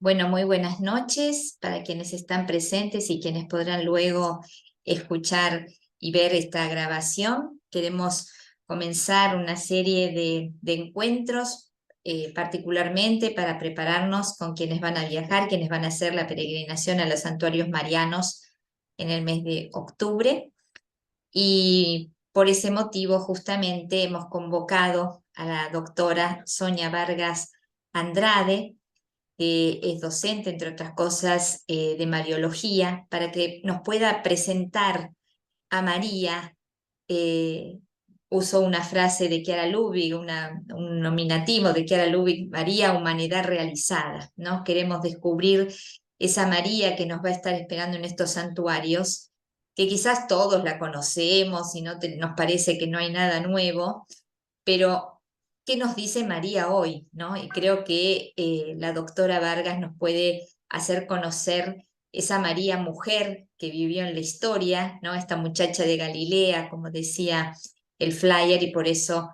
Bueno, muy buenas noches para quienes están presentes y quienes podrán luego escuchar y ver esta grabación. Queremos comenzar una serie de encuentros, particularmente para prepararnos con quienes van a viajar, quienes van a hacer la peregrinación a los santuarios marianos en el mes de octubre. Y por ese motivo justamente hemos convocado a la doctora Sonia Vargas Andrade, que es docente, entre otras cosas, de Mariología, para que nos pueda presentar a María. Usó una frase de Chiara Lubich, un nominativo de Chiara Lubich: María, humanidad realizada, ¿no? Queremos descubrir esa María que nos va a estar esperando en estos santuarios, que quizás todos la conocemos y nos parece que no hay nada nuevo, pero ¿qué nos dice María hoy, ¿no? Y creo que la doctora Vargas nos puede hacer conocer esa María mujer que vivió en la historia, ¿no? Esta muchacha de Galilea, como decía el flyer, y por eso,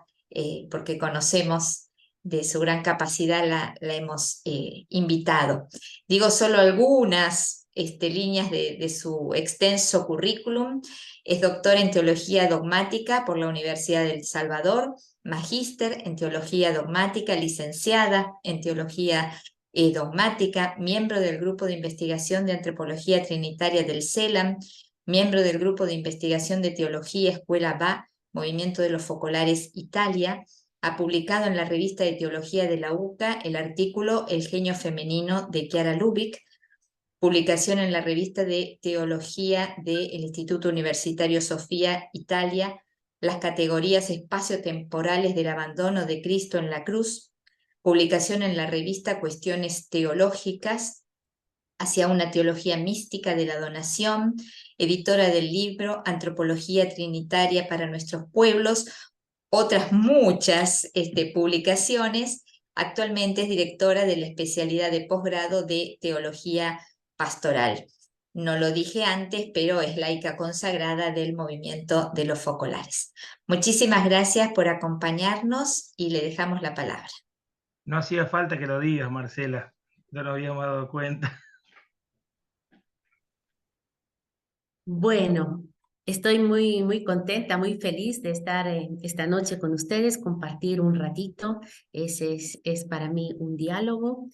porque conocemos de su gran capacidad, la hemos invitado. Digo solo algunas líneas de su extenso currículum. Es doctora en Teología Dogmática por la Universidad de El Salvador, magíster en Teología Dogmática, licenciada en Teología Dogmática, miembro del Grupo de Investigación de Antropología Trinitaria del CELAM, miembro del Grupo de Investigación de Teología Escuela BA, Movimiento de los Focolares Italia. Ha publicado en la revista de Teología de la UCA el artículo El genio femenino de Chiara Lubich, publicación en la revista de Teología del Instituto Universitario Sofía, Italia, las categorías espaciotemporales del abandono de Cristo en la cruz, publicación en la revista Cuestiones Teológicas hacia una teología mística de la donación, editora del libro Antropología Trinitaria para nuestros pueblos, otras muchas publicaciones. Actualmente es directora de la especialidad de posgrado de Teología Pastoral. No lo dije antes, pero es laica consagrada del movimiento de los focolares. Muchísimas gracias por acompañarnos y le dejamos la palabra. No hacía falta que lo digas, Marcela, no nos habíamos dado cuenta. Bueno, estoy muy contenta, muy feliz de estar esta noche con ustedes, compartir un ratito. Ese es para mí un diálogo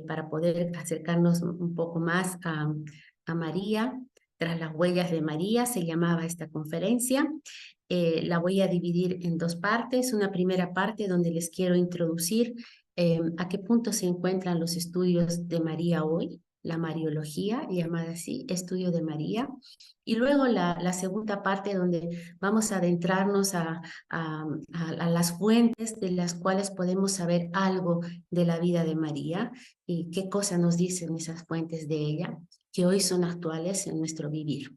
para poder acercarnos un poco más a María. Tras las huellas de María se llamaba esta conferencia. La voy a dividir en dos partes. Una primera parte donde les quiero introducir a qué punto se encuentran los estudios de María hoy, la Mariología, llamada así, estudio de María. Y luego la segunda parte donde vamos a adentrarnos a las fuentes de las cuales podemos saber algo de la vida de María y qué cosas nos dicen esas fuentes de ella, que hoy son actuales en nuestro vivir.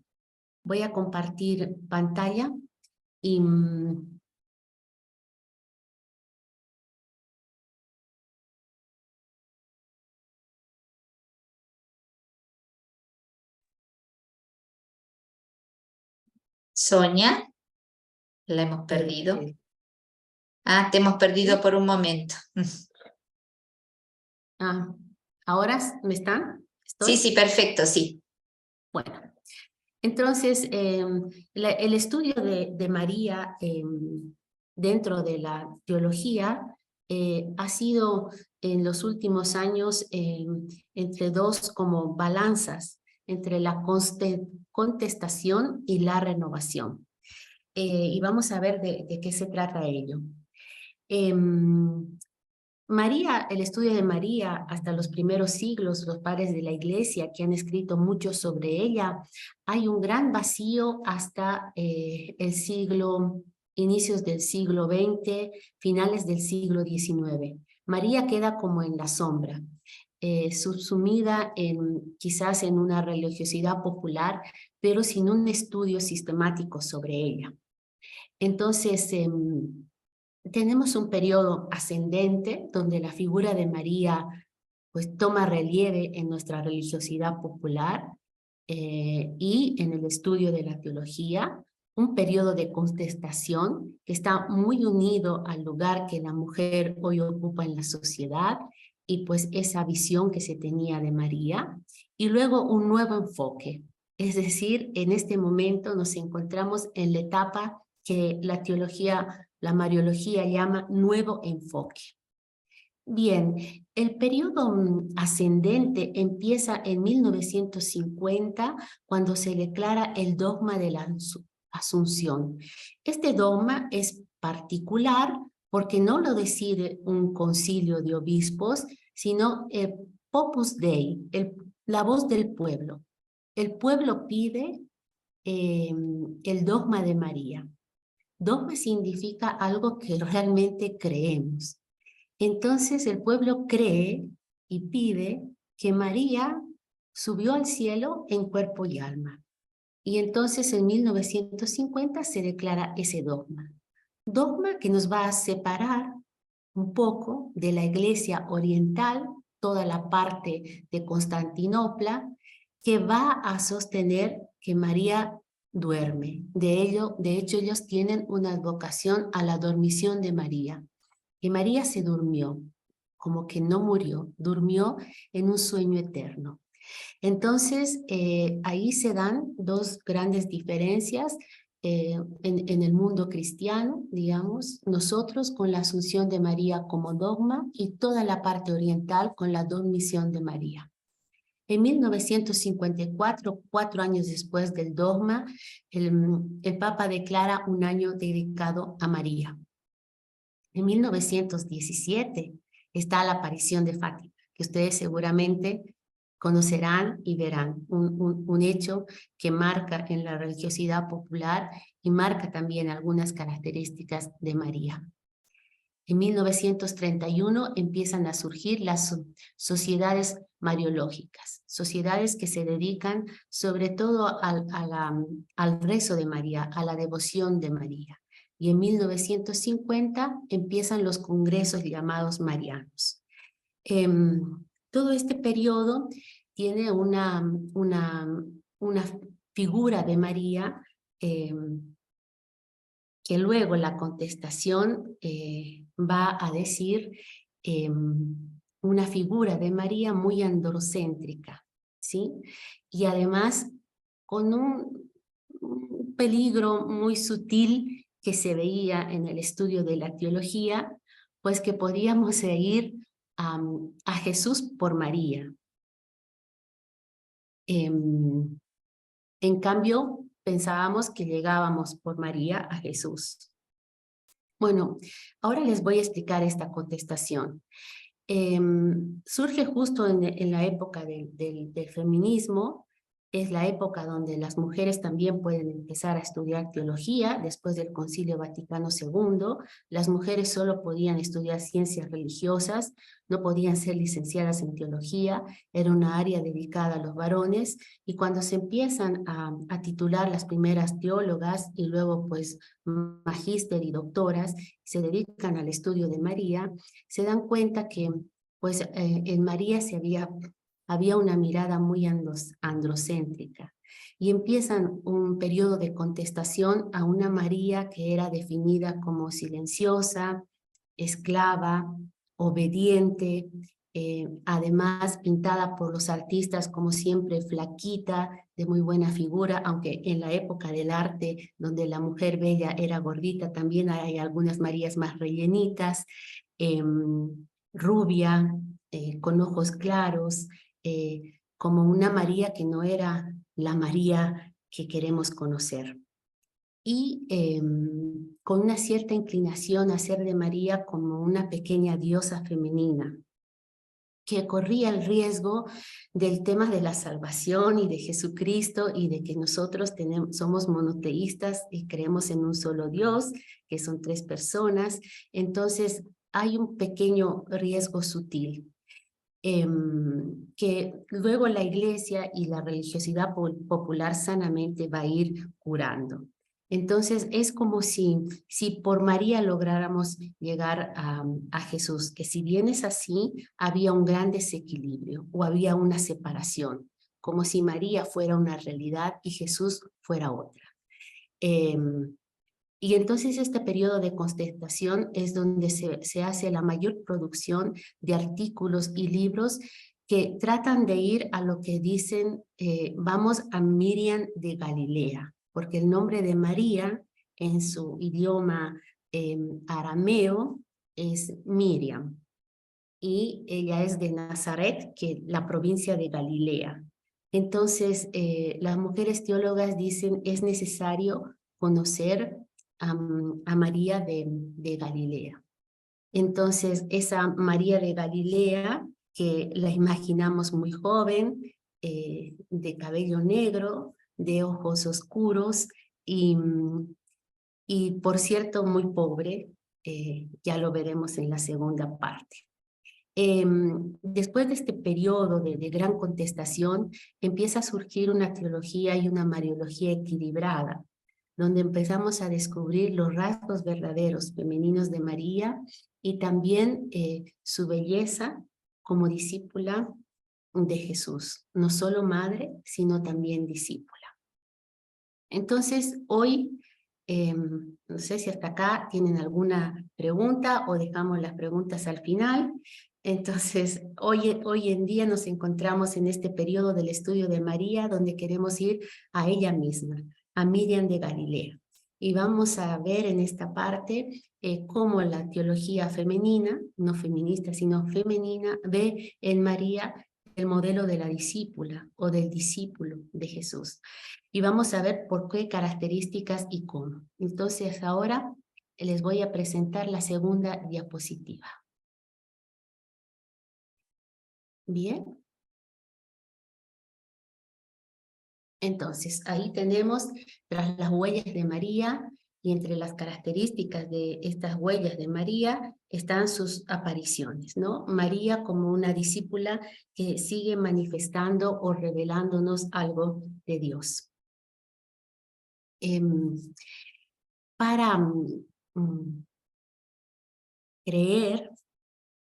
Voy a compartir pantalla y... Sonia, la hemos perdido. Te hemos perdido por un momento. ¿Ahora me están? ¿Estoy? Sí, perfecto, sí. Bueno, entonces el estudio de María dentro de la teología ha sido en los últimos años entre dos como balanzas, entre la contestación y la renovación. Y vamos a ver de qué se trata ello. María, el estudio de María hasta los primeros siglos, los padres de la Iglesia que han escrito mucho sobre ella, hay un gran vacío hasta inicios del siglo XX, finales del siglo XIX. María queda como en la sombra, subsumida quizás en una religiosidad popular, pero sin un estudio sistemático sobre ella. Entonces, tenemos un periodo ascendente donde la figura de María pues toma relieve en nuestra religiosidad popular y en el estudio de la teología, un periodo de contestación que está muy unido al lugar que la mujer hoy ocupa en la sociedad y pues esa visión que se tenía de María, y luego un nuevo enfoque. Es decir, en este momento nos encontramos en la etapa que la teología, la mariología llama nuevo enfoque. Bien, el periodo ascendente empieza en 1950, cuando se declara el dogma de la Asunción. Este dogma es particular porque no lo decide un concilio de obispos, sino el Opus Dei, la voz del pueblo. El pueblo pide el dogma de María. Dogma significa algo que realmente creemos. Entonces el pueblo cree y pide que María subió al cielo en cuerpo y alma. Y entonces en 1950 se declara ese dogma. Dogma que nos va a separar un poco de la iglesia oriental, toda la parte de Constantinopla, que va a sostener que María duerme. De hecho, ellos tienen una advocación a la dormición de María. Y María se durmió, como que no murió, durmió en un sueño eterno. Entonces, ahí se dan dos grandes diferencias en el mundo cristiano, digamos, nosotros con la Asunción de María como dogma y toda la parte oriental con la dormición de María. En 1954, 4 años después del dogma, el Papa declara un año dedicado a María. En 1917 está la aparición de Fátima, que ustedes seguramente conocerán y verán, un hecho que marca en la religiosidad popular y marca también algunas características de María. En 1931 empiezan a surgir las sociedades mariológicas, sociedades que se dedican sobre todo al rezo de María, a la devoción de María. Y en 1950 empiezan los congresos llamados marianos. Todo este periodo tiene una figura de María que luego la contestación va a decir una figura de María muy androcéntrica, ¿sí? Y además con un peligro muy sutil que se veía en el estudio de la teología, pues que podríamos seguir a Jesús por María. En cambio, pensábamos que llegábamos por María a Jesús. Bueno, ahora les voy a explicar esta contestación. Surge justo en la época del feminismo. Es la época donde las mujeres también pueden empezar a estudiar teología. Después del Concilio Vaticano II, las mujeres solo podían estudiar ciencias religiosas, no podían ser licenciadas en teología, era una área dedicada a los varones, y cuando se empiezan a titular las primeras teólogas y luego pues magíster y doctoras, se dedican al estudio de María, se dan cuenta que pues en María había una mirada muy androcéntrica, y empiezan un periodo de contestación a una María que era definida como silenciosa, esclava, obediente, además pintada por los artistas como siempre flaquita, de muy buena figura, aunque en la época del arte donde la mujer bella era gordita, también hay algunas Marías más rellenitas, rubia, con ojos claros, como una María que no era la María que queremos conocer. Y con una cierta inclinación a hacer de María como una pequeña diosa femenina, que corría el riesgo del tema de la salvación y de Jesucristo, y de que nosotros somos monoteístas y creemos en un solo Dios, que son 3 personas. Entonces hay un pequeño riesgo sutil, que luego la iglesia y la religiosidad popular sanamente va a ir curando. Entonces es como si por María lográramos llegar a Jesús, que si bien es así, había un gran desequilibrio o había una separación, como si María fuera una realidad y Jesús fuera otra. Y entonces este periodo de contestación es donde se hace la mayor producción de artículos y libros que tratan de ir a lo que dicen, vamos a Miriam de Galilea, porque el nombre de María en su idioma arameo es Miriam, y ella es de Nazaret, que es la provincia de Galilea. Entonces, las mujeres teólogas dicen es necesario conocer a María de Galilea. Entonces, esa María de Galilea, que la imaginamos muy joven, de cabello negro, de ojos oscuros y por cierto, muy pobre, ya lo veremos en la segunda parte. Después de este periodo de gran contestación, empieza a surgir una teología y una mariología equilibrada, donde empezamos a descubrir los rasgos verdaderos femeninos de María y también su belleza como discípula de Jesús, no solo madre, sino también discípula. Entonces, hoy, no sé si hasta acá tienen alguna pregunta o dejamos las preguntas al final. Entonces, hoy en día nos encontramos en este periodo del estudio de María, donde queremos ir a ella misma, a Miriam de Galilea. Y vamos a ver en esta parte cómo la teología femenina, no feminista, sino femenina, ve en María el modelo de la discípula o del discípulo de Jesús. Y vamos a ver por qué características y cómo. Entonces, ahora les voy a presentar la segunda diapositiva. Bien. Entonces, ahí tenemos tras las huellas de María, y entre las características de estas huellas de María están sus apariciones, ¿no? María como una discípula que sigue manifestando o revelándonos algo de Dios. Para creer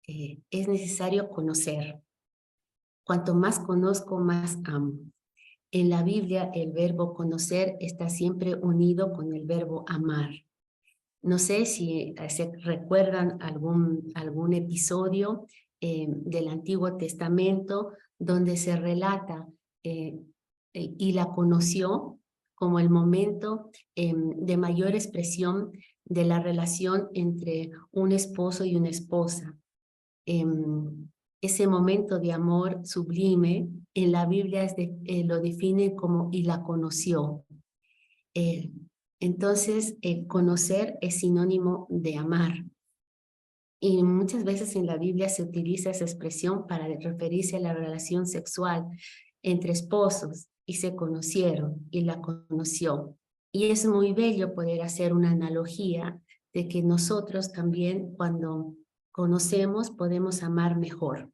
es necesario conocer. Cuanto más conozco, más amo. En la Biblia el verbo conocer está siempre unido con el verbo amar. No sé si se recuerdan algún episodio del Antiguo Testamento donde se relata y la conoció como el momento de mayor expresión de la relación entre un esposo y una esposa. Ese momento de amor sublime en la Biblia lo define como y la conoció. Entonces, conocer es sinónimo de amar. Y muchas veces en la Biblia se utiliza esa expresión para referirse a la relación sexual entre esposos, y se conocieron y la conoció. Y es muy bello poder hacer una analogía de que nosotros también cuando conocemos podemos amar mejor.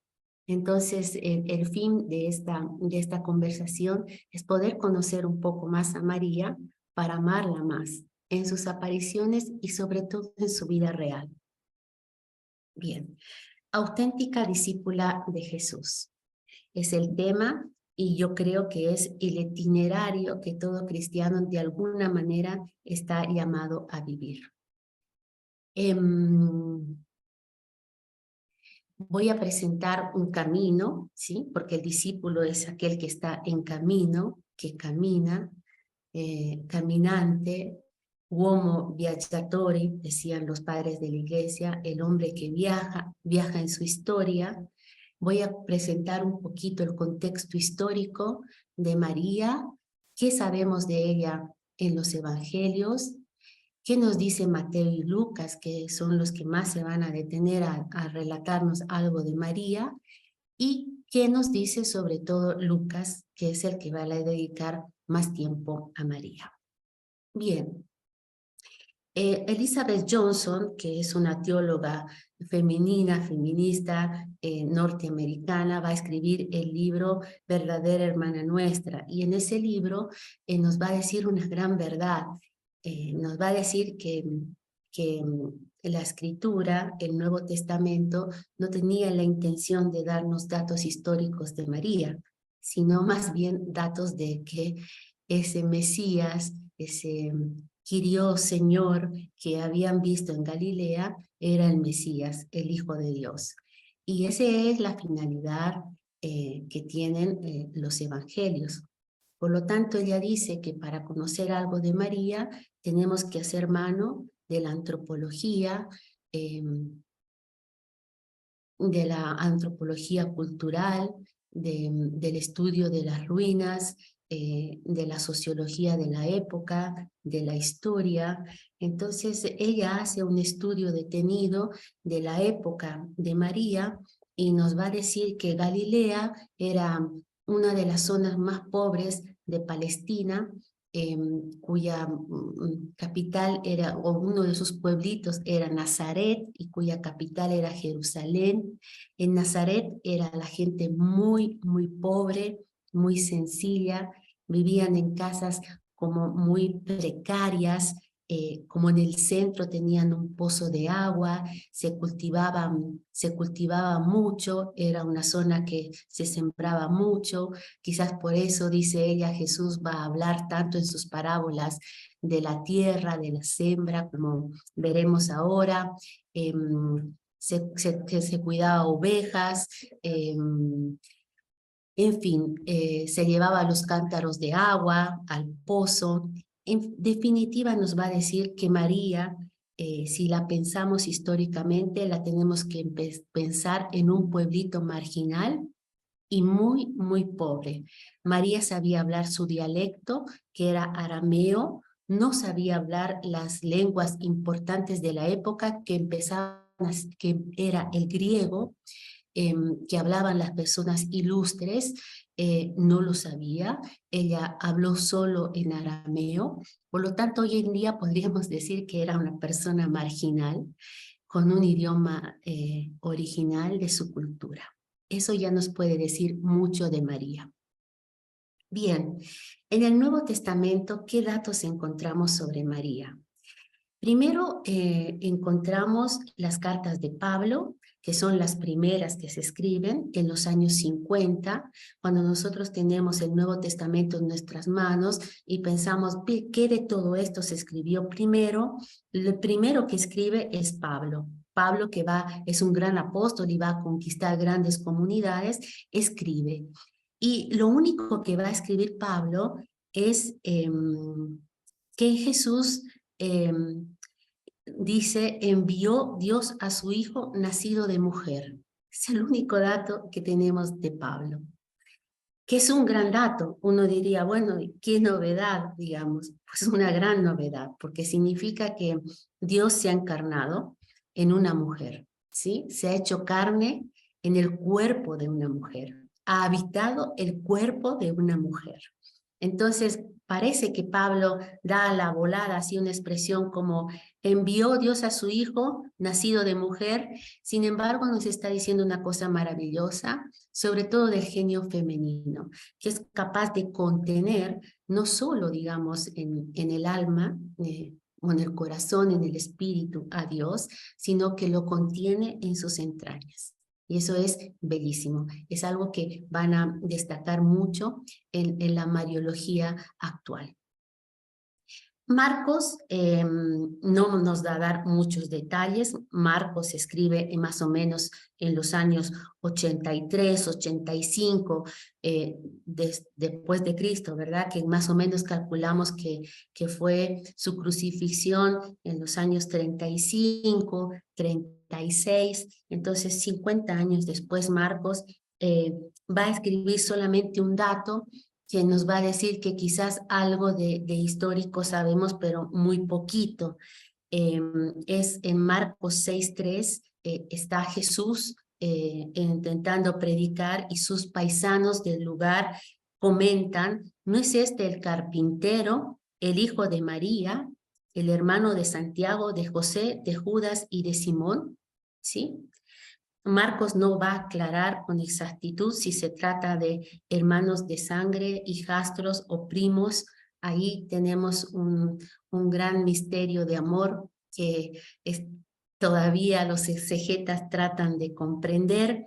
Entonces, el fin de esta conversación es poder conocer un poco más a María para amarla más en sus apariciones y sobre todo en su vida real. Bien, auténtica discípula de Jesús es el tema, y yo creo que es el itinerario que todo cristiano de alguna manera está llamado a vivir. Voy a presentar un camino, ¿sí? Porque el discípulo es aquel que está en camino, que camina, caminante, uomo viaggiatore, decían los padres de la iglesia, el hombre que viaja en su historia. Voy a presentar un poquito el contexto histórico de María, qué sabemos de ella en los evangelios, qué nos dice Mateo y Lucas, que son los que más se van a detener a relatarnos algo de María, y qué nos dice sobre todo Lucas, que es el que va a dedicar más tiempo a María. Bien, Elizabeth Johnson, que es una teóloga feminista, norteamericana, va a escribir el libro Verdadera Hermana Nuestra, y en ese libro nos va a decir una gran verdad. Nos va a decir que la escritura, el Nuevo Testamento, no tenía la intención de darnos datos históricos de María, sino más bien datos de que ese Mesías, Kyrios, Señor, que habían visto en Galilea, era el Mesías, el Hijo de Dios. Y esa es la finalidad que tienen los evangelios. Por lo tanto, ella dice que para conocer algo de María tenemos que hacer mano de la antropología, cultural, del estudio de las ruinas, de la sociología de la época, de la historia. Entonces ella hace un estudio detenido de la época de María y nos va a decir que Galilea era una de las zonas más pobres de Palestina, cuya capital era, o uno de sus pueblitos era Nazaret, y cuya capital era Jerusalén. En Nazaret era la gente muy, muy pobre, muy sencilla, vivían en casas como muy precarias, como en el centro tenían un pozo de agua, se cultivaba mucho, era una zona que se sembraba mucho. Quizás por eso, dice ella, Jesús va a hablar tanto en sus parábolas de la tierra, de la siembra, como veremos ahora. Se cuidaba ovejas, en fin, se llevaba los cántaros de agua al pozo. En definitiva, nos va a decir que María, si la pensamos históricamente, la tenemos que pensar en un pueblito marginal y muy, muy pobre. María sabía hablar su dialecto, que era arameo, no sabía hablar las lenguas importantes de la época que era el griego, que hablaban las personas ilustres, no lo sabía. Ella habló solo en arameo, por lo tanto hoy en día podríamos decir que era una persona marginal con un idioma original de su cultura. Eso ya nos puede decir mucho de María. Bien, en el Nuevo Testamento, ¿qué datos encontramos sobre María? Primero encontramos las cartas de Pablo, que son las primeras que se escriben en los años 50, cuando nosotros tenemos el Nuevo Testamento en nuestras manos y pensamos, ¿qué de todo esto se escribió primero? Lo primero que escribe es Pablo. Pablo, que es un gran apóstol y va a conquistar grandes comunidades, escribe. Y lo único que va a escribir Pablo es que Jesús dice, envió Dios a su Hijo nacido de mujer. Es el único dato que tenemos de Pablo, que es un gran dato. Uno diría, bueno, ¿qué novedad, digamos? Pues una gran novedad, porque significa que Dios se ha encarnado en una mujer, ¿sí? Se ha hecho carne en el cuerpo de una mujer, ha habitado el cuerpo de una mujer. Entonces, parece que Pablo da a la volada así una expresión como envió Dios a su Hijo, nacido de mujer. Sin embargo, nos está diciendo una cosa maravillosa, sobre todo del genio femenino, que es capaz de contener, no solo, digamos, en el alma, o en el corazón, en el espíritu a Dios, sino que lo contiene en sus entrañas. Y eso es bellísimo. Es algo que van a destacar mucho en la mariología actual. Marcos no nos da a dar muchos detalles. Marcos escribe más o menos en los años 83, 85 después de Cristo, ¿verdad? Que más o menos calculamos que fue su crucifixión en los años 35, 36. Entonces, 50 años después, Marcos va a escribir solamente un dato que nos va a decir que quizás algo de histórico sabemos, pero muy poquito. Es en Marcos 6:3, está Jesús intentando predicar y sus paisanos del lugar comentan, ¿no es este el carpintero, el hijo de María, el hermano de Santiago, de José, de Judas y de Simón? ¿Sí? Marcos no va a aclarar con exactitud si se trata de hermanos de sangre, hijastros o primos. Ahí tenemos un gran misterio de amor que todavía los exegetas tratan de comprender,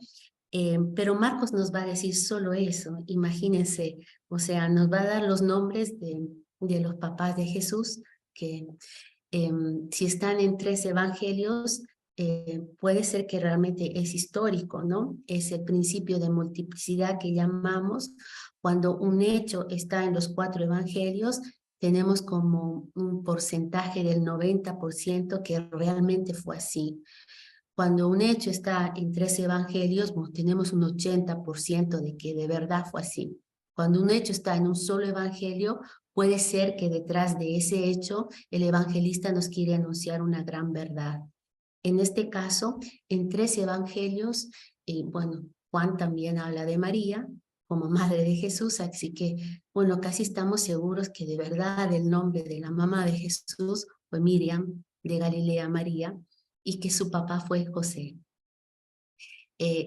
pero Marcos nos va a decir solo eso. Imagínense, o sea, nos va a dar los nombres de los papás de Jesús, que si están en 3 evangelios, puede ser que realmente es histórico, ¿no? Es el principio de multiplicidad que llamamos. Cuando un hecho está en los 4 evangelios, tenemos como un porcentaje del 90% que realmente fue así. Cuando un hecho está en 3 evangelios, pues, tenemos un 80% de que de verdad fue así. Cuando un hecho está en un solo evangelio, puede ser que detrás de ese hecho el evangelista nos quiere anunciar una gran verdad. En este caso, en 3 evangelios, bueno, Juan también habla de María como madre de Jesús, así que, bueno, casi estamos seguros que de verdad el nombre de la mamá de Jesús fue Miriam, de Galilea María, y que su papá fue José.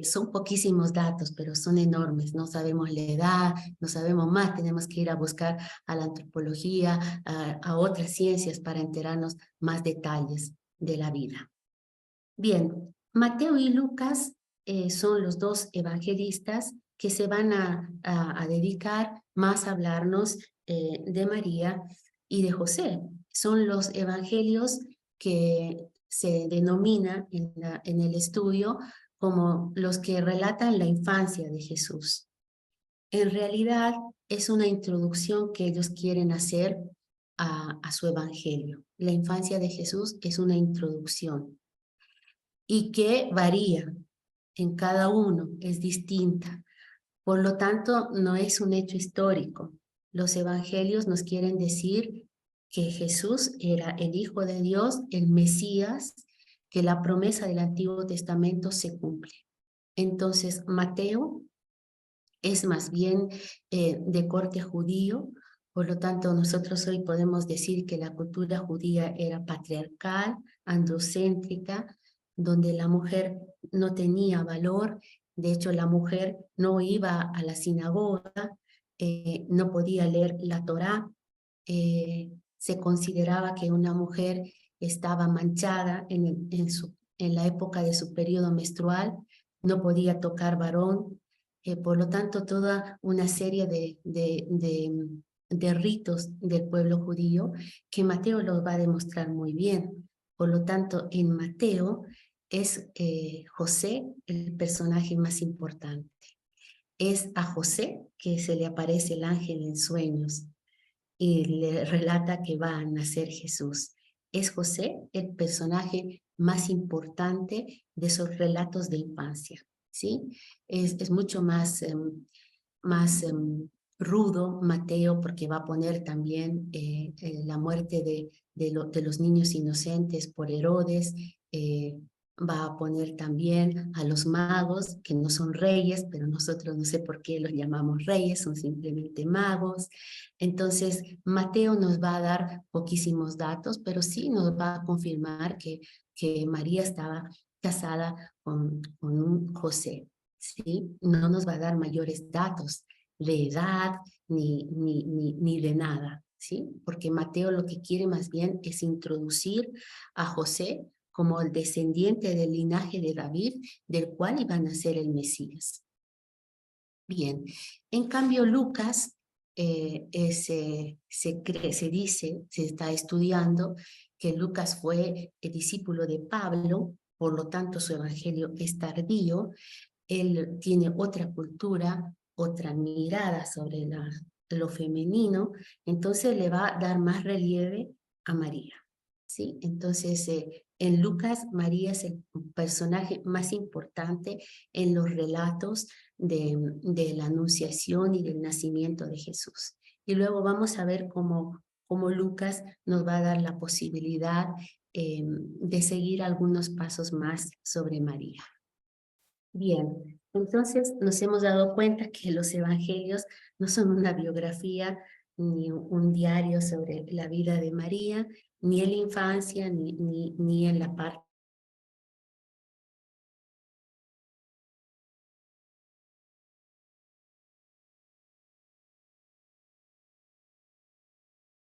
Son poquísimos datos, pero son enormes. No sabemos la edad, no sabemos más. Tenemos que ir a buscar a la antropología, a otras ciencias para enterarnos más detalles de la vida. Bien, Mateo y Lucas son los 2 evangelistas que se van a dedicar más a hablarnos de María y de José. Son los evangelios que se denomina en el estudio como los que relatan la infancia de Jesús. En realidad es una introducción que ellos quieren hacer a su evangelio. La infancia de Jesús es una introducción y que varía en cada uno, es distinta. Por lo tanto, no es un hecho histórico. Los evangelios nos quieren decir que Jesús era el Hijo de Dios, el Mesías, que la promesa del Antiguo Testamento se cumple. Entonces, Mateo es más bien de corte judío, por lo tanto, nosotros hoy podemos decir que la cultura judía era patriarcal, androcéntrica, donde la mujer no tenía valor. De hecho, la mujer no iba a la sinagoga, no podía leer la Torá. Se consideraba que una mujer estaba manchada en la época de su periodo menstrual, no podía tocar varón. Por lo tanto, toda una serie de ritos del pueblo judío que Mateo los va a demostrar muy bien. Por lo tanto, en Mateo es José el personaje más importante. Es a José que se le aparece el ángel en sueños y le relata que va a nacer Jesús. Es José el personaje más importante de esos relatos de infancia, ¿sí? Es mucho más rudo Mateo, porque va a poner también la muerte de los niños inocentes por Herodes, va a poner también a los magos, que no son reyes, pero nosotros no sé por qué los llamamos reyes, son simplemente magos. Entonces, Mateo nos va a dar poquísimos datos, pero sí nos va a confirmar que María estaba casada con un José, ¿sí? No nos va a dar mayores datos de edad ni de nada, ¿sí? Porque Mateo lo que quiere más bien es introducir a José como el descendiente del linaje de David, del cual iba a nacer el Mesías. Bien, en cambio Lucas se dice, se está estudiando que Lucas fue el discípulo de Pablo, por lo tanto su evangelio es tardío. Él tiene otra cultura, otra mirada sobre lo femenino, entonces le va a dar más relieve a María, ¿sí? Entonces, en Lucas, María es el personaje más importante en los relatos de la anunciación y del nacimiento de Jesús. Y luego vamos a ver cómo Lucas nos va a dar la posibilidad de seguir algunos pasos más sobre María. Bien, entonces nos hemos dado cuenta que los evangelios no son una biografía ni un diario sobre la vida de María, ni en la infancia, ni en la parte.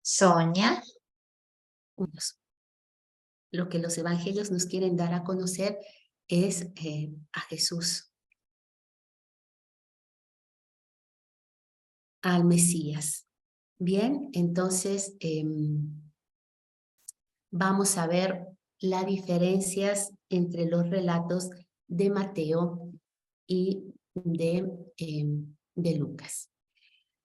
Sonia. Lo que los evangelios nos quieren dar a conocer es a Jesús, al Mesías. Bien, entonces vamos a ver las diferencias entre los relatos de Mateo y de Lucas.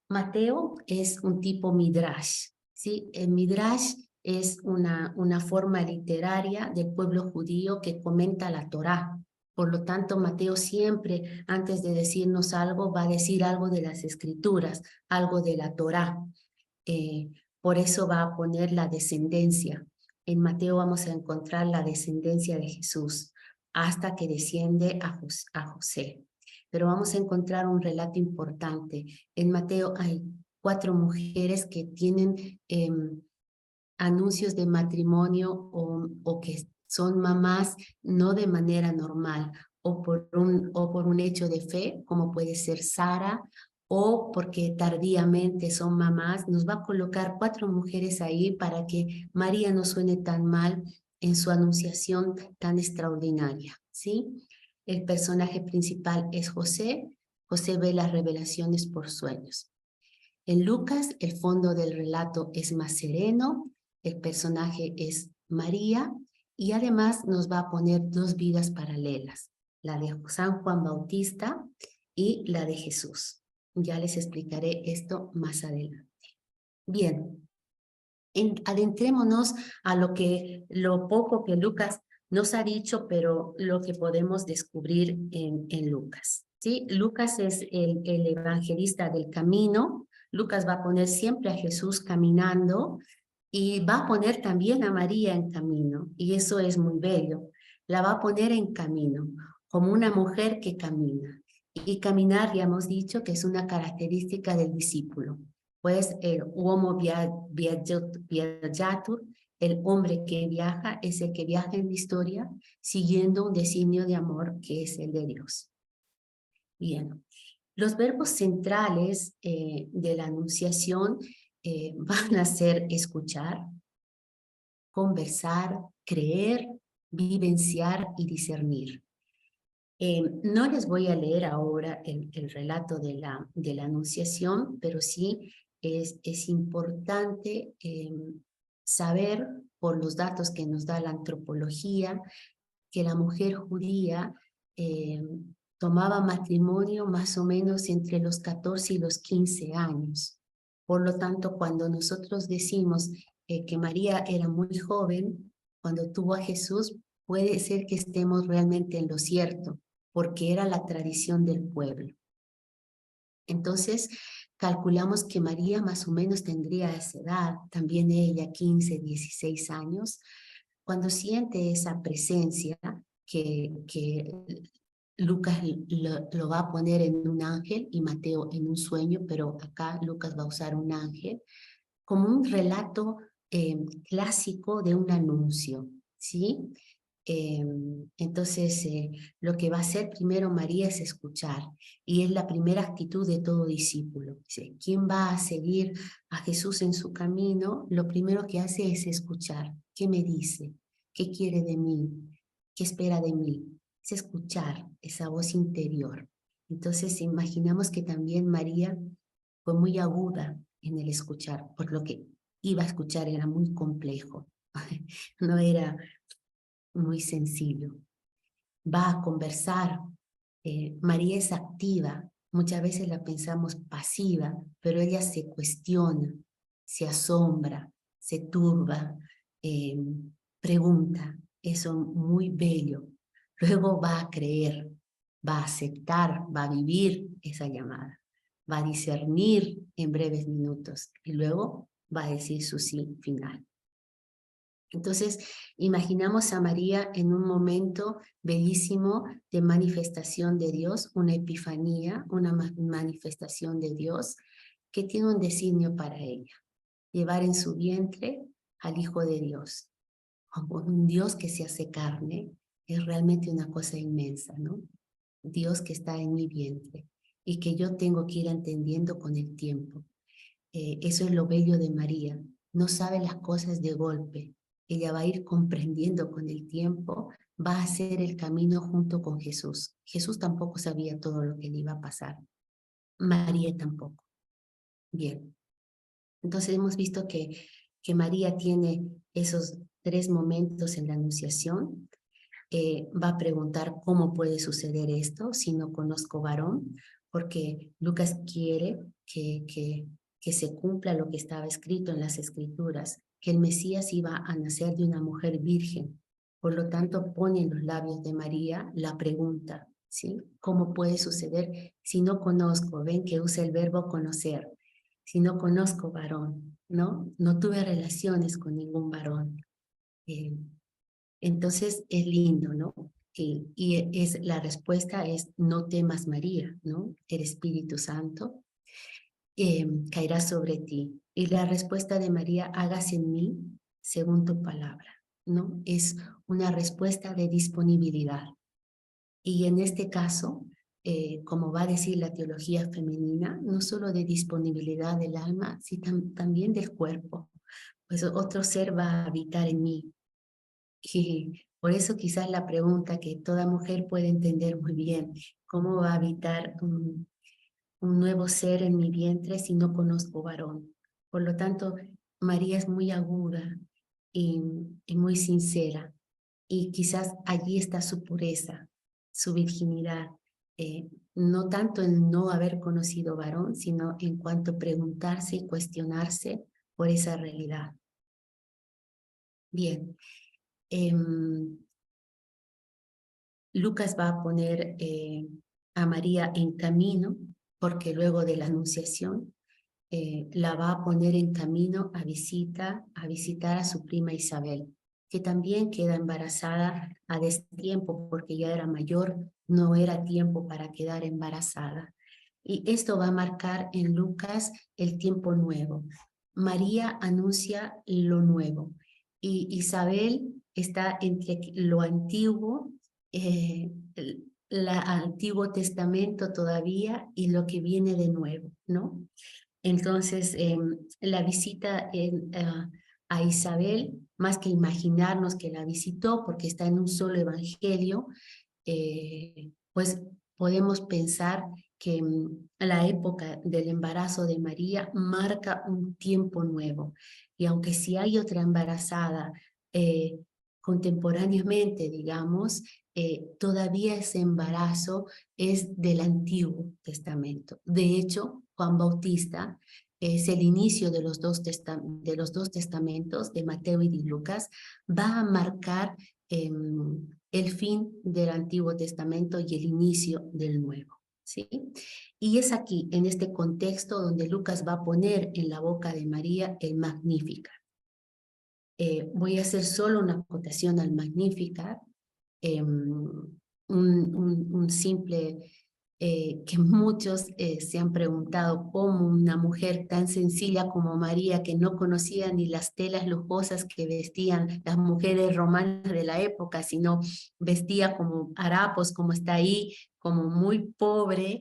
Mateo es un tipo midrash, ¿sí? El midrash es una forma literaria del pueblo judío que comenta la Torá. Por lo tanto, Mateo siempre, antes de decirnos algo, va a decir algo de las escrituras, algo de la Torá. Por eso va a poner la descendencia. En Mateo vamos a encontrar la descendencia de Jesús hasta que desciende a José. Pero vamos a encontrar un relato importante. En Mateo hay 4 mujeres que tienen anuncios de matrimonio o que son mamás no de manera normal o por un hecho de fe, como puede ser Sara, o porque tardíamente son mamás. Nos va a colocar 4 mujeres ahí para que María no suene tan mal en su anunciación tan extraordinaria, ¿sí? El personaje principal es José. José ve las revelaciones por sueños. En Lucas, el fondo del relato es más sereno, el personaje es María y además nos va a poner 2 vidas paralelas, la de San Juan Bautista y la de Jesús. Ya les explicaré esto más adelante. Bien, adentrémonos a lo poco que Lucas nos ha dicho, pero lo que podemos descubrir en Lucas. ¿Sí? Lucas es el evangelista del camino. Lucas va a poner siempre a Jesús caminando y va a poner también a María en camino, y eso es muy bello. La va a poner en camino, como una mujer que camina. Y caminar, ya hemos dicho, que es una característica del discípulo. Pues el homo viajatur, el hombre que viaja, es el que viaja en la historia siguiendo un designio de amor que es el de Dios. Bien, los verbos centrales de la anunciación van a ser escuchar, conversar, creer, vivenciar y discernir. No les voy a leer ahora el relato de la anunciación, pero sí es importante saber por los datos que nos da la antropología que la mujer judía tomaba matrimonio más o menos entre los 14 y los 15 años. Por lo tanto, cuando nosotros decimos que María era muy joven, cuando tuvo a Jesús, puede ser que estemos realmente en lo cierto, porque era la tradición del pueblo. Entonces, calculamos que María más o menos tendría esa edad, también ella 15, 16 años, cuando siente esa presencia que Lucas lo va a poner en un ángel y Mateo en un sueño, pero acá Lucas va a usar un ángel, como un relato clásico de un anuncio, ¿sí? Entonces, lo que va a hacer primero María es escuchar, y es la primera actitud de todo discípulo. Dice, ¿quién va a seguir a Jesús en su camino? Lo primero que hace es escuchar. ¿Qué me dice? ¿Qué quiere de mí? ¿Qué espera de mí? Es escuchar esa voz interior. Entonces, imaginamos que también María fue muy aguda en el escuchar, por lo que iba a escuchar era muy complejo. No era muy sencillo. Va a conversar. María es activa. Muchas veces la pensamos pasiva, pero ella se cuestiona, se asombra, se turba, pregunta. Eso muy bello. Luego va a creer, va a aceptar, va a vivir esa llamada, va a discernir en breves minutos y luego va a decir su sí final. Entonces, imaginamos a María en un momento bellísimo de manifestación de Dios, una epifanía, una manifestación de Dios que tiene un designio para ella, llevar en su vientre al Hijo de Dios. Como un Dios que se hace carne, es realmente una cosa inmensa, ¿no? Dios que está en mi vientre y que yo tengo que ir entendiendo con el tiempo. Eso es lo bello de María, no sabe las cosas de golpe. Ella va a ir comprendiendo con el tiempo, va a hacer el camino junto con Jesús. Jesús tampoco sabía todo lo que le iba a pasar. María tampoco. Bien. Entonces hemos visto que María tiene esos 3 momentos en la Anunciación. Va a preguntar cómo puede suceder esto si no conozco varón, porque Lucas quiere que se cumpla lo que estaba escrito en las Escrituras, que el Mesías iba a nacer de una mujer virgen. Por lo tanto, pone en los labios de María la pregunta, ¿sí? ¿Cómo puede suceder si no conozco? Ven que usa el verbo conocer. Si no conozco varón, ¿no? No tuve relaciones con ningún varón. Entonces es lindo, ¿no? Y la respuesta es: no temas, María, ¿no? El Espíritu Santo caerá sobre ti. Y la respuesta de María: hágase en mí según tu palabra, ¿no? Es una respuesta de disponibilidad. Y en este caso, como va a decir la teología femenina, no solo de disponibilidad del alma, sino también del cuerpo. Pues otro ser va a habitar en mí. Y por eso quizás la pregunta que toda mujer puede entender muy bien: ¿cómo va a habitar un nuevo ser en mi vientre si no conozco varón? Por lo tanto, María es muy aguda y muy sincera, y quizás allí está su pureza, su virginidad, no tanto en no haber conocido varón, sino en cuanto a preguntarse y cuestionarse por esa realidad. Bien. Lucas va a poner a María en camino, porque luego de la Anunciación la va a poner en camino a visitar a su prima Isabel, que también queda embarazada a destiempo, porque ya era mayor, no era tiempo para quedar embarazada. Y esto va a marcar en Lucas el tiempo nuevo. María anuncia lo nuevo, y Isabel está entre lo antiguo, el Antiguo Testamento todavía, y lo que viene de nuevo, ¿no? Entonces, la visita a Isabel, más que imaginarnos que la visitó, porque está en un solo evangelio, pues podemos pensar que la época del embarazo de María marca un tiempo nuevo. Y aunque sí hay otra embarazada contemporáneamente, digamos, todavía ese embarazo es del Antiguo Testamento. De hecho, Juan Bautista es el inicio de los dos testamentos, de Mateo y de Lucas. Va a marcar el fin del Antiguo Testamento y el inicio del Nuevo, ¿sí? Y es aquí, en este contexto, donde Lucas va a poner en la boca de María el Magnificat. Voy a hacer solo una acotación al Magnificat, un simple que muchos se han preguntado: cómo una mujer tan sencilla como María, que no conocía ni las telas lujosas que vestían las mujeres romanas de la época, sino vestía como harapos, como está ahí, como muy pobre,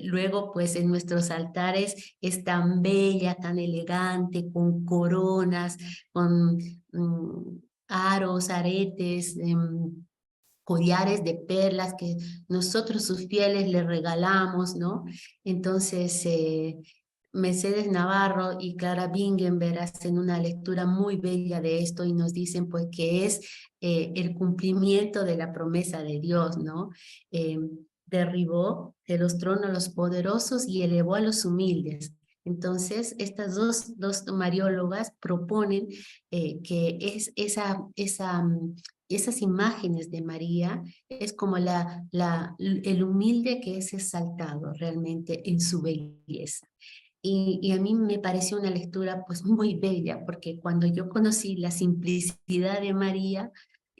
luego pues en nuestros altares es tan bella, tan elegante, con coronas, con aros, aretes, collares de perlas que nosotros sus fieles le regalamos, ¿no? Entonces, Mercedes Navarro y Clara Bingenberg hacen una lectura muy bella de esto y nos dicen pues que es el cumplimiento de la promesa de Dios, ¿no? Derribó de los tronos a los poderosos y elevó a los humildes. Entonces, estas dos mariólogas proponen que esas imágenes de María es como el humilde que es exaltado realmente en su belleza. Y a mí me pareció una lectura pues muy bella, porque cuando yo conocí la simplicidad de María,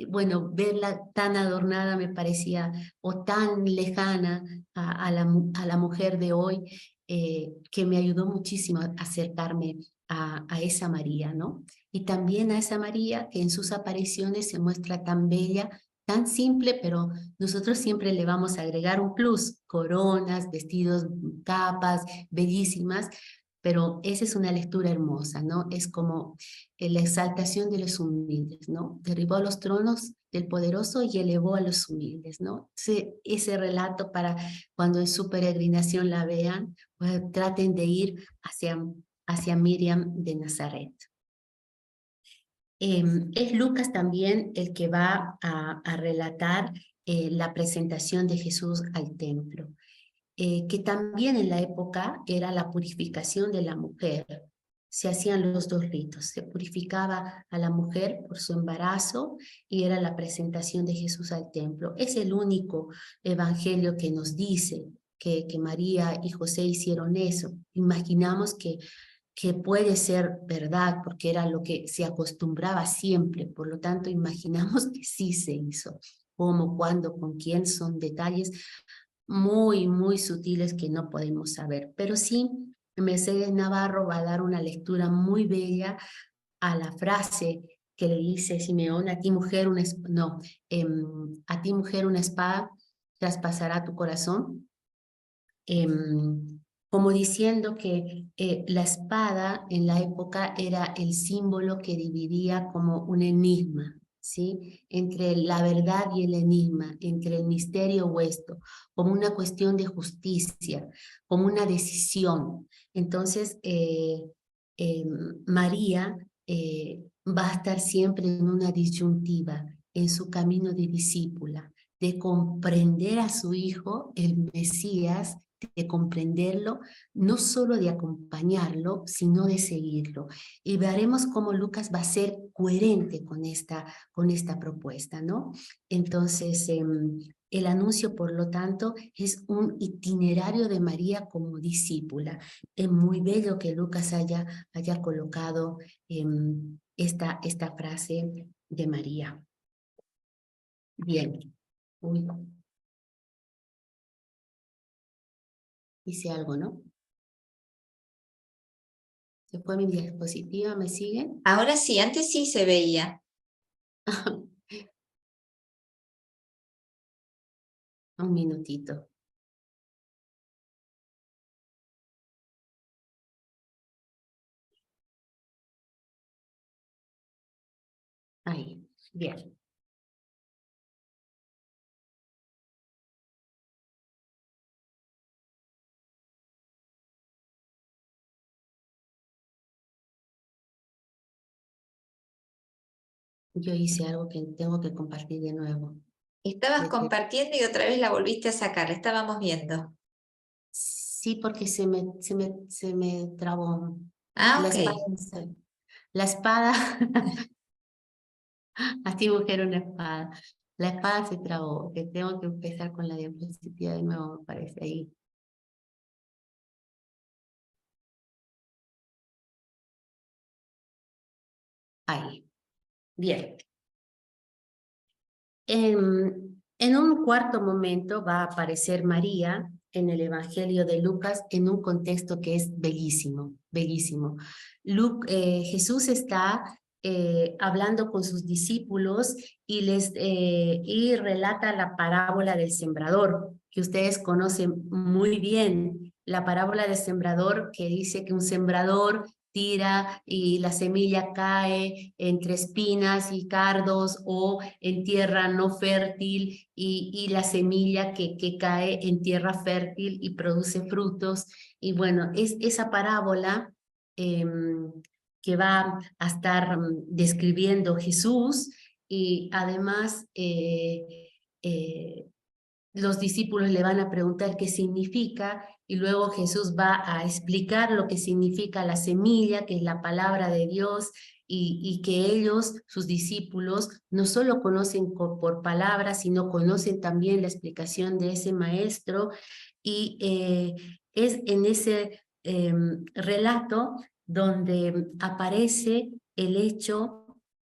bueno, verla tan adornada me parecía, o tan lejana a la mujer de hoy, que me ayudó muchísimo a acercarme a esa María, ¿no? Y también a esa María que en sus apariciones se muestra tan bella, tan simple, pero nosotros siempre le vamos a agregar un plus: coronas, vestidos, capas, bellísimas. Pero esa es una lectura hermosa, ¿no? Es como la exaltación de los humildes, ¿no? Derribó a los tronos del poderoso y elevó a los humildes, ¿no? Ese relato, para cuando en su peregrinación la vean, pues traten de ir hacia Miriam de Nazaret. Es Lucas también el que va a relatar la presentación de Jesús al templo, que también en la época era la purificación de la mujer. Se hacían los dos ritos, se purificaba a la mujer por su embarazo y era la presentación de Jesús al templo. Es el único evangelio que nos dice que María y José hicieron eso. Imaginamos que puede ser verdad, porque era lo que se acostumbraba siempre, por lo tanto imaginamos que sí se hizo. Cómo, cuándo, con quién, son detalles muy, muy sutiles que no podemos saber. Pero sí, Mercedes Navarro va a dar una lectura muy bella a la frase que le dice Simeón: a ti mujer una a ti mujer una espada traspasará tu corazón. Como diciendo que la espada en la época era el símbolo que dividía como un enigma, ¿sí? Entre la verdad y el enigma, entre el misterio o esto, como una cuestión de justicia, como una decisión. Entonces, María va a estar siempre en una disyuntiva, en su camino de discípula, de comprender a su hijo, el Mesías, de comprenderlo, no solo de acompañarlo, sino de seguirlo. Y veremos cómo Lucas va a ser coherente con esta propuesta, ¿no? Entonces, el anuncio, por lo tanto, es un itinerario de María como discípula. Es muy bello que Lucas haya colocado esta frase de María. Bien. Uy. Hice algo, ¿no? Se fue mi diapositiva, ¿me siguen? Ahora sí, antes sí se veía. Un minutito. Ahí, bien. Yo hice algo que tengo que compartir de nuevo. Estabas compartiendo y otra vez la volviste a sacar, la estábamos viendo. Sí, porque se me trabó. Ah, La ok. espada, la espada, a ti mujer una espada. La espada se trabó, que tengo que empezar con la diapositiva de nuevo, me parece ahí. Ahí. Bien. En un cuarto momento va a aparecer María en el Evangelio de Lucas en un contexto que es bellísimo, bellísimo. Jesús está hablando con sus discípulos y relata la parábola del sembrador, que ustedes conocen muy bien. La parábola del sembrador, que dice que un sembrador tira y la semilla cae entre espinas y cardos o en tierra no fértil y la semilla que cae en tierra fértil y produce frutos. Y bueno, es esa parábola que va a estar describiendo Jesús, y además los discípulos le van a preguntar qué significa, y luego Jesús va a explicar lo que significa la semilla, que es la palabra de Dios, y que ellos, sus discípulos, no solo conocen por palabras, sino conocen también la explicación de ese maestro. Y es en ese relato donde aparece el hecho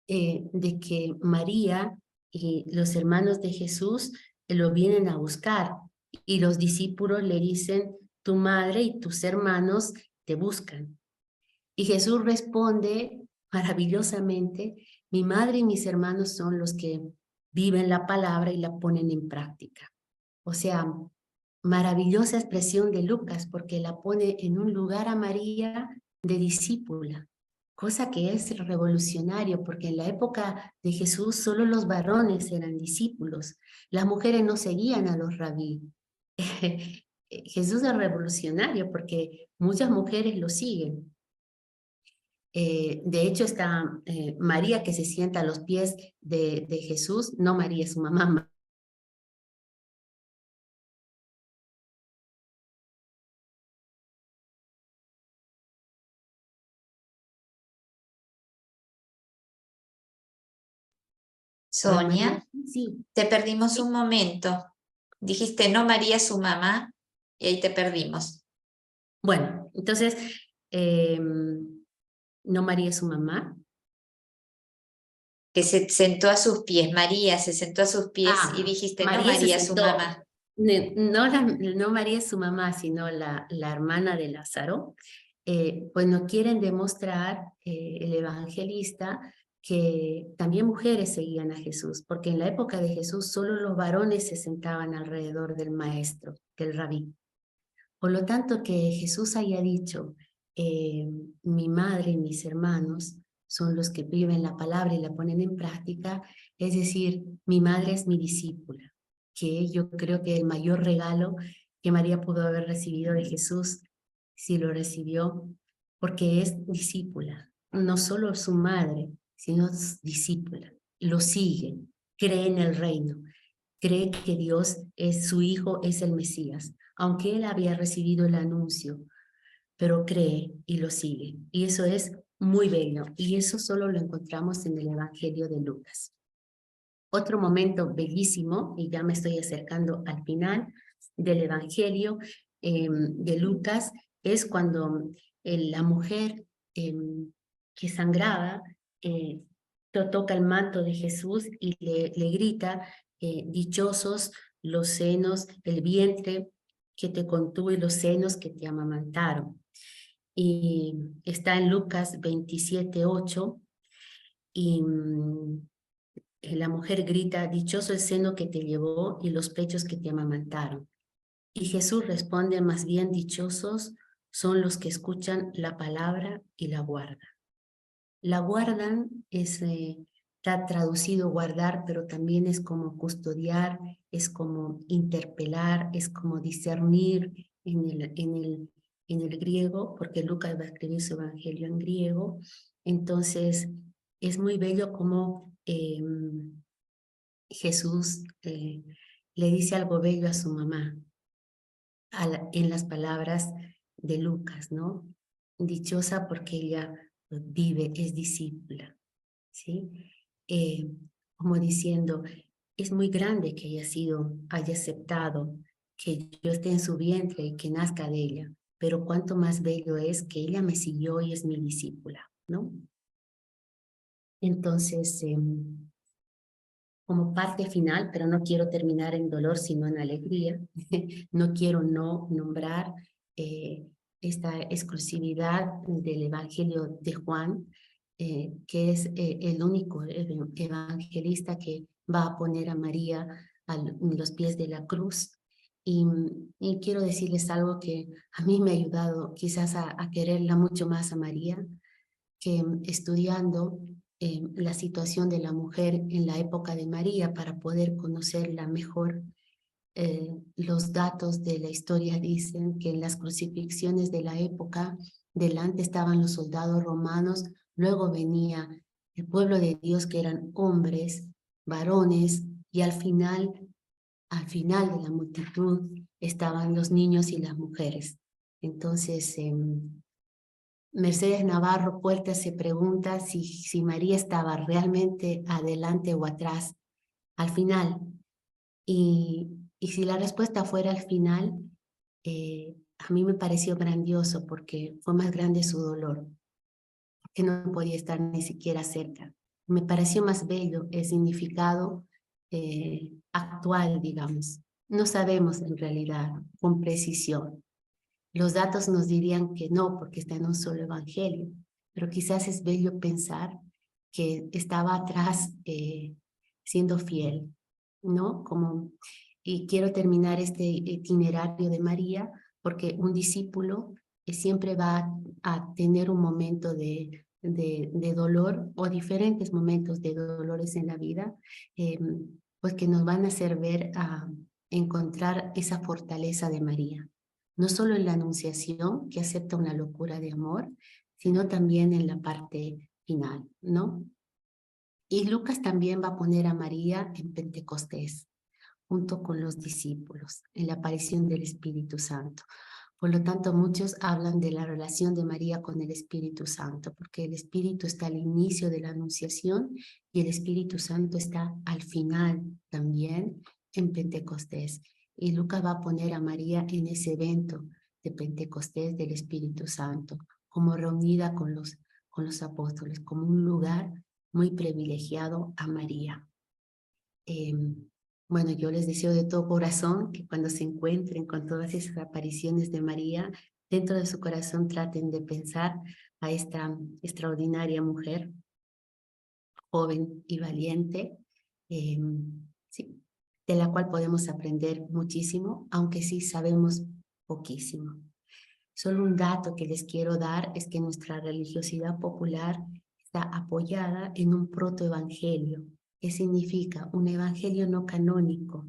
de que María y los hermanos de Jesús lo vienen a buscar, y los discípulos le dicen: tu madre y tus hermanos te buscan. Y Jesús responde maravillosamente: mi madre y mis hermanos son los que viven la palabra y la ponen en práctica. O sea, maravillosa expresión de Lucas, porque la pone en un lugar a María de discípula, cosa que es revolucionario, porque en la época de Jesús solo los varones eran discípulos, las mujeres no seguían a los rabí. Jesús es revolucionario porque muchas mujeres lo siguen. De hecho, está María que se sienta a los pies de Jesús, no María, su mamá. Sonia, María, sí. te perdimos Sí. un momento. Dijiste no María su mamá y ahí te perdimos. Bueno, entonces, no María su mamá. Que se sentó a sus pies, María se sentó a sus pies y dijiste no María se María su sentó, mamá. no María su mamá, sino la hermana de Lázaro. Pues no quieren demostrar el evangelista que también mujeres seguían a Jesús, porque en la época de Jesús solo los varones se sentaban alrededor del maestro, del rabí. Por lo tanto, que Jesús haya dicho, mi madre y mis hermanos son los que viven la palabra y la ponen en práctica, es decir, mi madre es mi discípula, que yo creo que el mayor regalo que María pudo haber recibido de Jesús, si lo recibió, porque es discípula, no solo su madre, sino discípula, lo sigue, cree en el reino, cree que Dios es su hijo, es el Mesías, aunque él había recibido el anuncio, pero cree y lo sigue. Y eso es muy bello, y eso solo lo encontramos en el Evangelio de Lucas. Otro momento bellísimo, y ya me estoy acercando al final del Evangelio de Lucas, es cuando la mujer que sangraba toca el manto de Jesús y le grita, dichosos los senos, el vientre que te contuvo y los senos que te amamantaron. Y está en Lucas 27:8, y la mujer grita, dichoso el seno que te llevó y los pechos que te amamantaron. Y Jesús responde, más bien dichosos son los que escuchan la palabra y la guardan. La guardan está traducido guardar, pero también es como custodiar, es como interpelar, es como discernir en el griego, porque Lucas va a escribir su evangelio en griego. Entonces, es muy bello como Jesús le dice algo bello a su mamá en las palabras de Lucas, ¿no? Dichosa porque ella vive, es discípula, ¿sí? Como diciendo, es muy grande que haya aceptado que yo esté en su vientre y que nazca de ella, pero cuánto más bello es que ella me siguió y es mi discípula, ¿no? Entonces, como parte final, pero no quiero terminar en dolor, sino en alegría. No quiero no nombrar esta exclusividad del Evangelio de Juan, que es el único evangelista que va a poner a María en los pies de la cruz. Y quiero decirles algo que a mí me ha ayudado quizás a quererla mucho más a María, que estudiando la situación de la mujer en la época de María para poder conocerla mejor. Los datos de la historia dicen que en las crucifixiones de la época, delante estaban los soldados romanos, luego venía el pueblo de Dios que eran hombres, varones, y al final de la multitud estaban los niños y las mujeres. Entonces, Mercedes Navarro Puerta se pregunta si María estaba realmente adelante o atrás, al final. Y si la respuesta fuera al final, a mí me pareció grandioso porque fue más grande su dolor, que no podía estar ni siquiera cerca. Me pareció más bello el significado actual, digamos. No sabemos en realidad con precisión. Los datos nos dirían que no, porque está en un solo evangelio, pero quizás es bello pensar que estaba atrás siendo fiel, ¿no? Y quiero terminar este itinerario de María, porque un discípulo siempre va a tener un momento de dolor o diferentes momentos de dolores en la vida, pues que nos van a hacer ver a encontrar esa fortaleza de María. No solo en la Anunciación, que acepta una locura de amor, sino también en la parte final, ¿no? Y Lucas también va a poner a María en Pentecostés, junto con los discípulos, en la aparición del Espíritu Santo. Por lo tanto, muchos hablan de la relación de María con el Espíritu Santo, porque el Espíritu está al inicio de la Anunciación y el Espíritu Santo está al final también en Pentecostés. Y Lucas va a poner a María en ese evento de Pentecostés del Espíritu Santo, como reunida con los apóstoles, como un lugar muy privilegiado a María. Bueno, yo les deseo de todo corazón que cuando se encuentren con todas esas apariciones de María, dentro de su corazón traten de pensar a esta extraordinaria mujer, joven y valiente, sí, de la cual podemos aprender muchísimo, aunque sí sabemos poquísimo. Solo un dato que les quiero dar es que nuestra religiosidad popular está apoyada en un protoevangelio. ¿Qué significa? Un evangelio no canónico.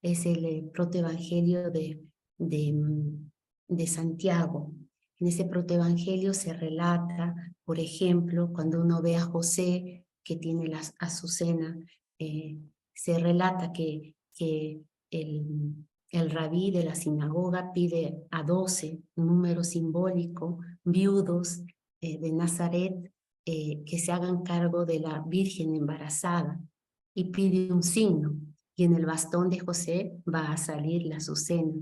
Es el protoevangelio de Santiago. En ese protoevangelio se relata, por ejemplo, cuando uno ve a José que tiene la azucena, se relata que el rabí de la sinagoga pide a 12, un número simbólico, viudos de Nazaret, que se hagan cargo de la Virgen embarazada y pide un signo. Y en el bastón de José va a salir la azucena.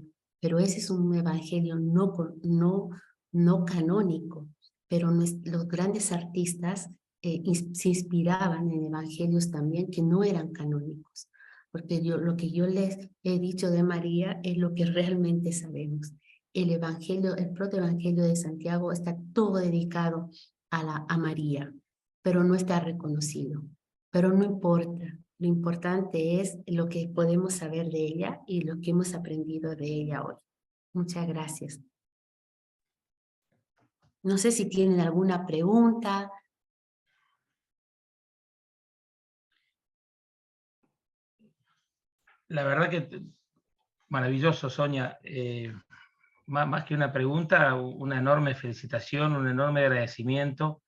Pero ese es un evangelio no canónico. Pero los grandes artistas se inspiraban en evangelios también que no eran canónicos. Porque lo que yo les he dicho de María es lo que realmente sabemos. El evangelio, el protoevangelio de Santiago está todo dedicado a María, pero no está reconocido. Pero no importa, lo importante es lo que podemos saber de ella y lo que hemos aprendido de ella hoy. Muchas gracias. No sé si tienen alguna pregunta. La verdad que maravilloso, Sonia. Más que una pregunta, una enorme felicitación, un enorme agradecimiento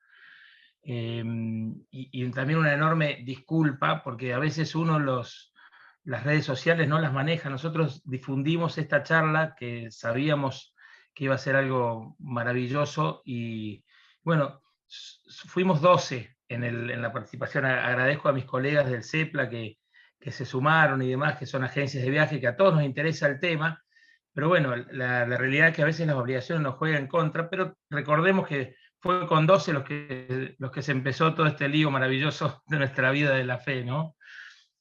y también una enorme disculpa, porque a veces uno las redes sociales no las maneja. Nosotros difundimos esta charla que sabíamos que iba a ser algo maravilloso y bueno, fuimos 12 en la participación. Agradezco a mis colegas del CEPLA que se sumaron y demás, que son agencias de viaje, que a todos nos interesa el tema. Pero bueno, la realidad es que a veces las obligaciones nos juegan en contra, pero recordemos que fue con 12 los que se empezó todo este lío maravilloso de nuestra vida de la fe, ¿no?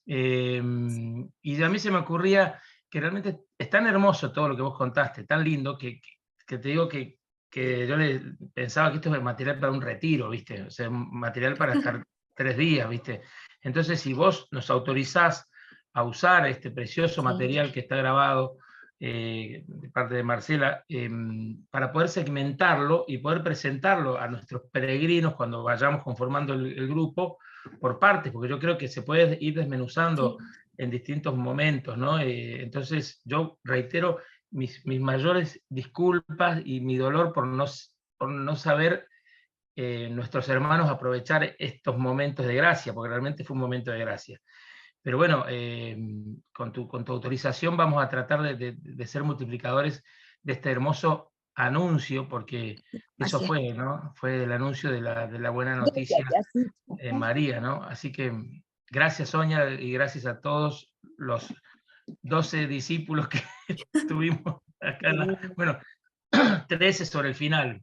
Y a mí se me ocurría que realmente es tan hermoso todo lo que vos contaste, tan lindo, que te digo que yo pensaba que esto es material para un retiro, ¿viste? O sea, material para estar 3 días, ¿viste? Entonces, si vos nos autorizás a usar este precioso material que está grabado de parte de Marcela, para poder segmentarlo y poder presentarlo a nuestros peregrinos cuando vayamos conformando el grupo, por partes, porque yo creo que se puede ir desmenuzando en distintos momentos, ¿no? Entonces, yo reitero mis mayores disculpas y mi dolor por no saber nuestros hermanos aprovechar estos momentos de gracia, porque realmente fue un momento de gracia. Pero bueno, con tu autorización vamos a tratar de ser multiplicadores de este hermoso anuncio, porque eso fue, ¿no? Fue el anuncio de la buena noticia en María, ¿no? Así que gracias, Sonia, y gracias a todos los 12 discípulos que tuvimos acá. Bueno, 13 sobre el final.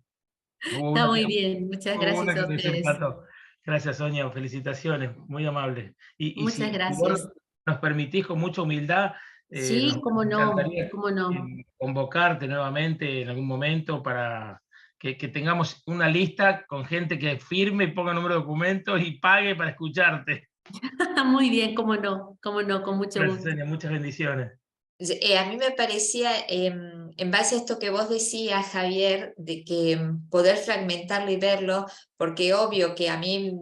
Está muy bien, muchas Hubo una gracias que a ustedes. desempató. Gracias, Sonia, felicitaciones, muy amable. Y Muchas si vos gracias. nos permitís con mucha humildad, Sí, nos cómo no, encantaría cómo no. convocarte nuevamente en algún momento para que tengamos una lista con gente que firme y ponga número de documentos y pague para escucharte. Muy bien, cómo no, con mucho Gracias, gusto. Sonia, muchas bendiciones. A mí me parecía, en base a esto que vos decías, Javier, de que poder fragmentarlo y verlo, porque obvio que a mí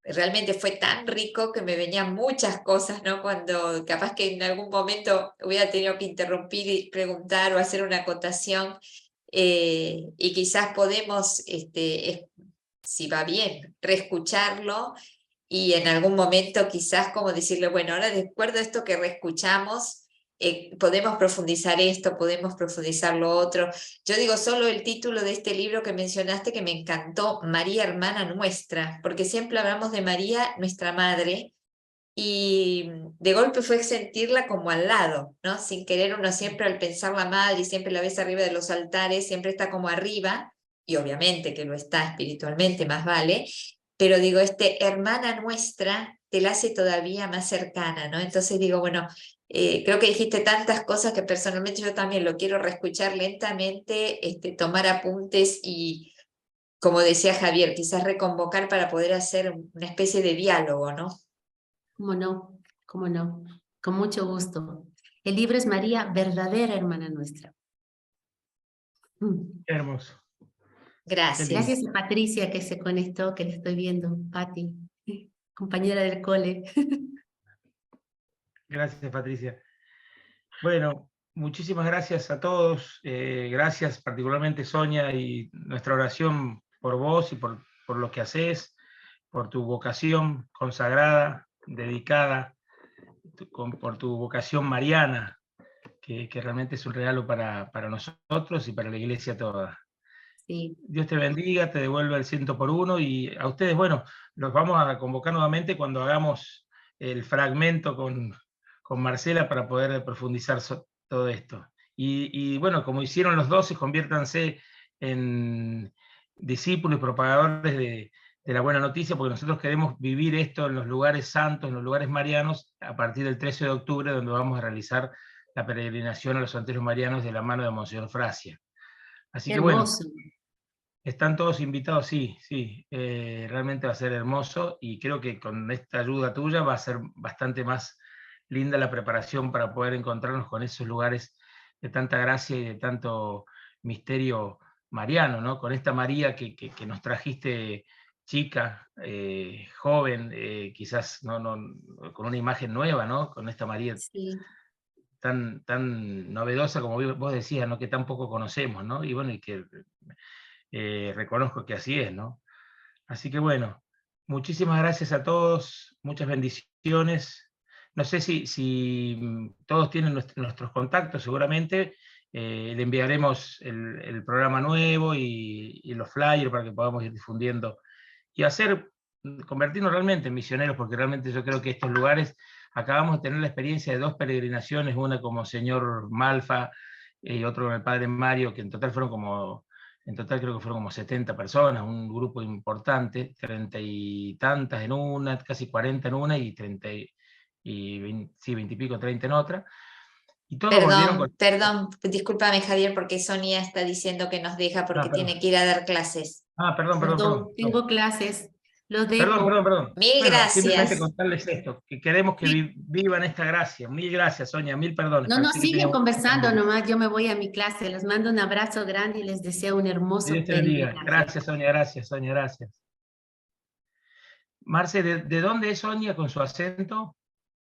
realmente fue tan rico que me venían muchas cosas, ¿no? Cuando capaz que en algún momento hubiera tenido que interrumpir y preguntar o hacer una acotación, y quizás podemos, si va bien, reescucharlo y en algún momento quizás como decirle, bueno, ahora de acuerdo a esto que reescuchamos, podemos profundizar esto, podemos profundizar lo otro. Yo digo solo el título de este libro que mencionaste que me encantó, María Hermana Nuestra, porque siempre hablamos de María, nuestra madre, y de golpe fue sentirla como al lado, ¿no? Sin querer uno siempre al pensar la madre y siempre la ves arriba de los altares, siempre está como arriba, y obviamente que lo está espiritualmente, más vale, pero digo, hermana nuestra te la hace todavía más cercana, ¿no? Entonces digo, bueno, creo que dijiste tantas cosas que personalmente yo también lo quiero reescuchar lentamente, tomar apuntes y, como decía Javier, quizás reconvocar para poder hacer una especie de diálogo, ¿no? ¿Cómo no? ¿Cómo no? Con mucho gusto. El libro es María, verdadera hermana nuestra. Qué hermoso. Gracias. Gracias a Patricia que se conectó, que le estoy viendo. Pati, compañera del cole. Gracias, Patricia. Bueno, muchísimas gracias a todos. Gracias particularmente, Sonia, y nuestra oración por vos y por lo que haces, por tu vocación consagrada, dedicada, por tu vocación mariana, que realmente es un regalo para nosotros y para la iglesia toda. Sí. Dios te bendiga, te devuelva el 100 por 1 y a ustedes, bueno, los vamos a convocar nuevamente cuando hagamos el fragmento con Marcela para poder profundizar todo esto. Y bueno, como hicieron los 12, conviértanse en discípulos y propagadores de la buena noticia, porque nosotros queremos vivir esto en los lugares santos, en los lugares marianos, a partir del 13 de octubre, donde vamos a realizar la peregrinación a los santuarios marianos de la mano de Monseñor Frasia. Así Qué que bueno, hermoso. están todos invitados, sí, sí, realmente va a ser hermoso y creo que con esta ayuda tuya va a ser bastante más linda la preparación para poder encontrarnos con esos lugares de tanta gracia y de tanto misterio mariano, ¿no? Con esta María que nos trajiste chica, joven, quizás con una imagen nueva, ¿no? Con esta María Sí. tan novedosa como vos decías, ¿no? Que tan poco conocemos, ¿no? Y bueno, y que reconozco que así es, ¿no? Así que bueno, muchísimas gracias a todos, muchas bendiciones. No sé si todos tienen nuestros contactos, seguramente. Le enviaremos el programa nuevo y los flyers para que podamos ir difundiendo y convertirnos realmente en misioneros, porque realmente yo creo que estos lugares, acabamos de tener la experiencia de 2 peregrinaciones, una como señor Malfa y otro con el padre Mario, que en total creo que fueron como 70 personas, un grupo importante, 30 y tantas en una, casi 40 en una y 30 y 20, sí, 20 y pico, 30 en otra. Y todos volvieron con... Perdón, discúlpame Javier, porque Sonia está diciendo que nos deja porque tiene que ir a dar clases. Perdón, tengo clases. Los dejo. Perdón. Mil Bueno, simplemente gracias. contarles esto, que queremos que Sí. vivan esta gracia. Mil gracias, Sonia, mil perdones. No, Parecí que siguen teníamos... conversando nomás. Yo me voy a mi clase. Les mando un abrazo grande y les deseo un Que hermoso Dios te bendiga. peregrinaje. Gracias, Sonia, gracias. Marce, ¿de dónde es Sonia con su acento?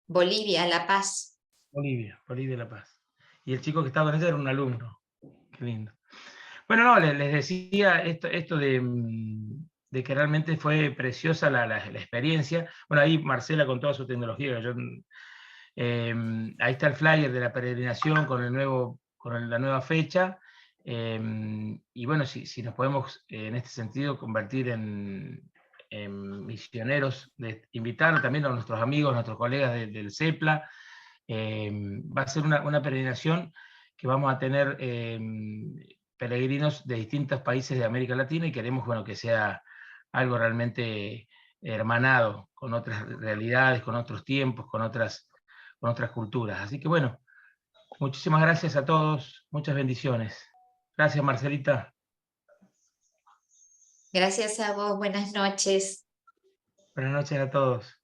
Bolivia, La Paz. Bolivia La Paz. Y el chico que estaba con ella era un alumno. Qué lindo. Bueno, no, les decía esto de que realmente fue preciosa la experiencia. Bueno, ahí Marcela con toda su tecnología, ahí está el flyer de la peregrinación con la nueva fecha. Y bueno, si nos podemos en este sentido convertir en misioneros, invitar también a nuestros amigos, nuestros colegas del CEPLA. Va a ser una peregrinación que vamos a tener peregrinos de distintos países de América Latina y queremos, bueno, que sea algo realmente hermanado con otras realidades, con otros tiempos, con otras culturas. Así que bueno, muchísimas gracias a todos, muchas bendiciones. Gracias, Marcelita. Gracias a vos, buenas noches. Buenas noches a todos.